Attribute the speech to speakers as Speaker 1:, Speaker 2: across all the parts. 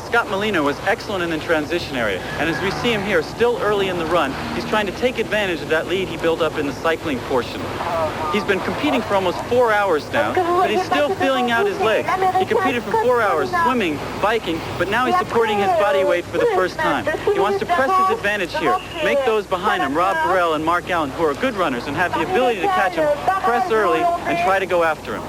Speaker 1: Scott Molina was excellent in the transition area, and as we see him here, still early in the run, he's trying to take advantage of that lead he built up in the cycling portion. He's been competing for almost 4 hours now, but he's still feeling out his legs. He competed for 4 hours swimming, biking, but now he's supporting his body weight for the first time. He wants to press his advantage here, make those behind him, Rob BAREL and Mark Allen, who are good runners and have the ability to catch him, press early and try to go after him.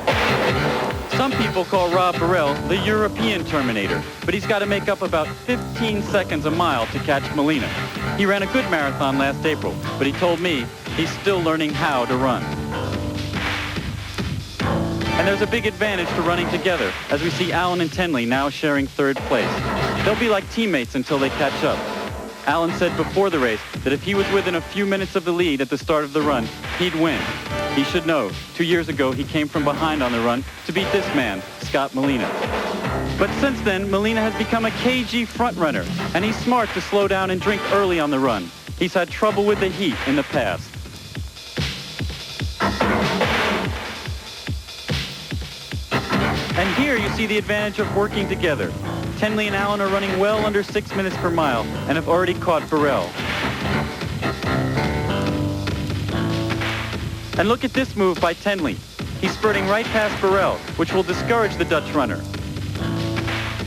Speaker 1: Some people call Rob BAREL the European Terminator, but he's got to make up about 15 seconds a mile to catch Molina. He ran a good marathon last April, but he told me he's still learning how to run. And there's a big advantage to running together, as we see Allen and TINLEY now sharing third place. They'll be like teammates until they catch up. Allen said before the race that if he was within a few minutes of the lead at the start of the run, he'd win. He should know, 2 years ago he came from behind on the run to beat this man, Scott Molina. But since then, Molina has become a KG frontrunner, and he's smart to slow down and drink early on the run. He's had trouble with the heat in the past. And here you see the advantage of working together. TINLEY and Allen are running well under 6 minutes per mile and have already caught BAREL. And look at this move by TINLEY. He's spurting right past BAREL, which will discourage the Dutch runner.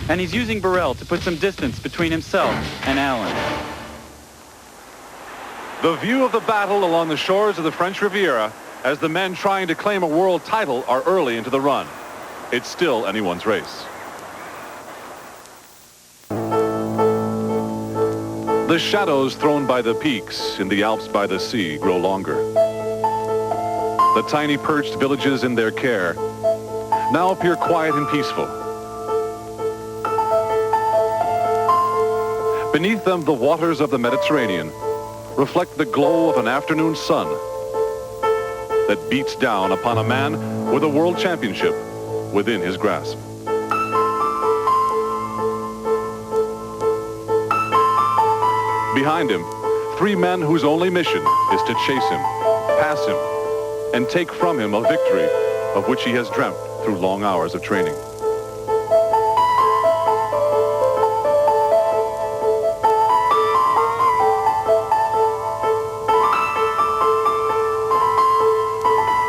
Speaker 1: And he's using BAREL to put some distance between himself and Allen.
Speaker 2: The view of the battle along the shores of the French Riviera as the men trying to claim a world title are early into the run. It's still anyone's race. The shadows thrown by the peaks in the Alps by the sea grow longer. The tiny perched villages in their care now appear quiet and peaceful. Beneath them, the waters of the Mediterranean reflect the glow of an afternoon sun that beats down upon a man with a world championship within his grasp. Behind him, 3 men whose only mission is to chase him, pass him, and take from him a victory of which he has dreamt through long hours of training.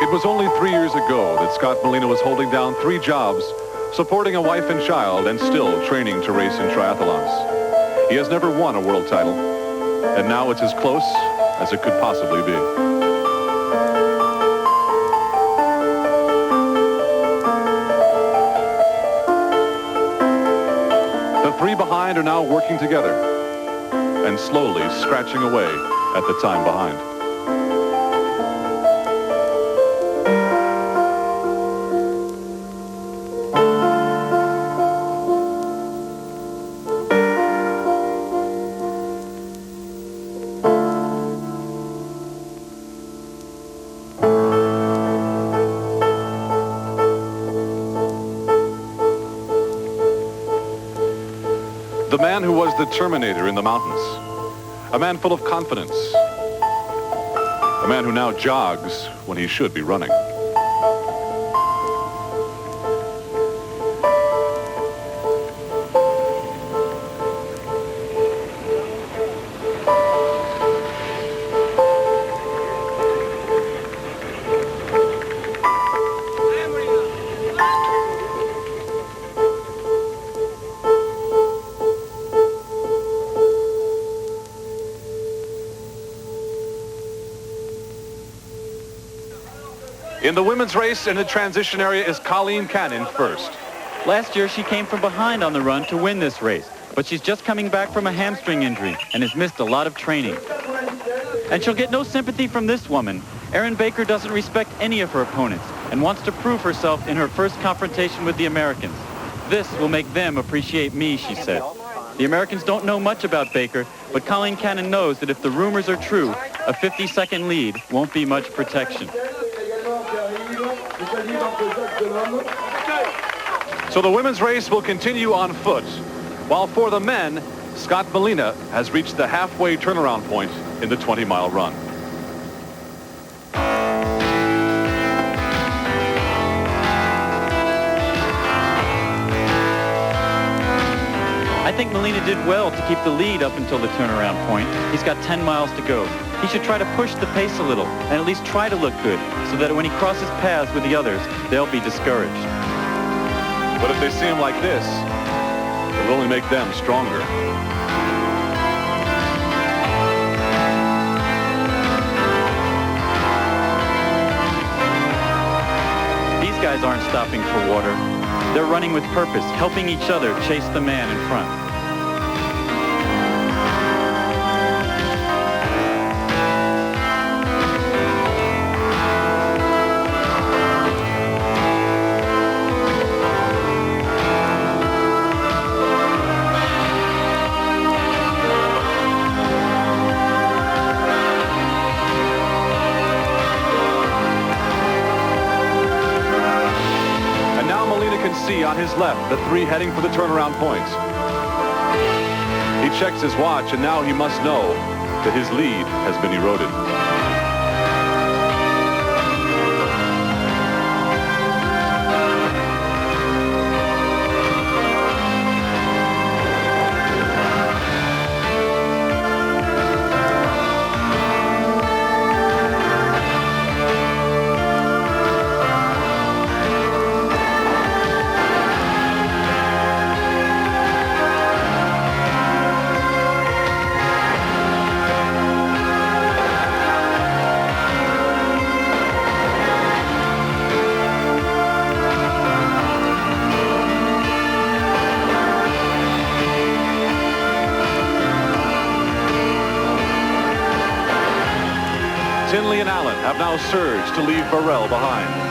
Speaker 2: It was only 3 years ago that Scott Molina was holding down 3 jobs, supporting a wife and child, and still training to race in triathlons. He has never won a world title, and now it's as close as it could possibly be. The 3 behind are now working together and slowly scratching away at the time behind. The man who was the Terminator in the mountains, a man full of confidence, a man who now jogs when he should be running. In the women's race in the transition area is COLLEEN first.
Speaker 1: Last year she came from behind on the run to win this race, but she's just coming back from a hamstring injury and has missed a lot of training. And she'll get no sympathy from this woman. ERIN Baker doesn't respect any of her opponents and wants to prove herself in her first confrontation with the Americans. This will make them appreciate me, she said. The Americans don't know much about Baker, but COLLEEN knows that if the rumors are true, a 50-second lead won't be much protection.
Speaker 2: So the women's race will continue on foot, while for the men, Scott Molina has reached the halfway turnaround point in the 20-mile run.
Speaker 1: I I think Molina did well to keep the lead up until the turnaround point. He's got 10 miles to go. He should try to push the pace a little and at least try to look good so that when he crosses paths with the others, they'll be discouraged.
Speaker 2: But if they see him like this, it'll only make them stronger.
Speaker 1: These guys aren't stopping for water. They're running with purpose, helping each other chase the man in front.
Speaker 2: On his left, the three heading for the turnaround point. He checks his watch, and now he must know that his lead has been eroded. Tinley and Allen have now surged to leave BAREL behind.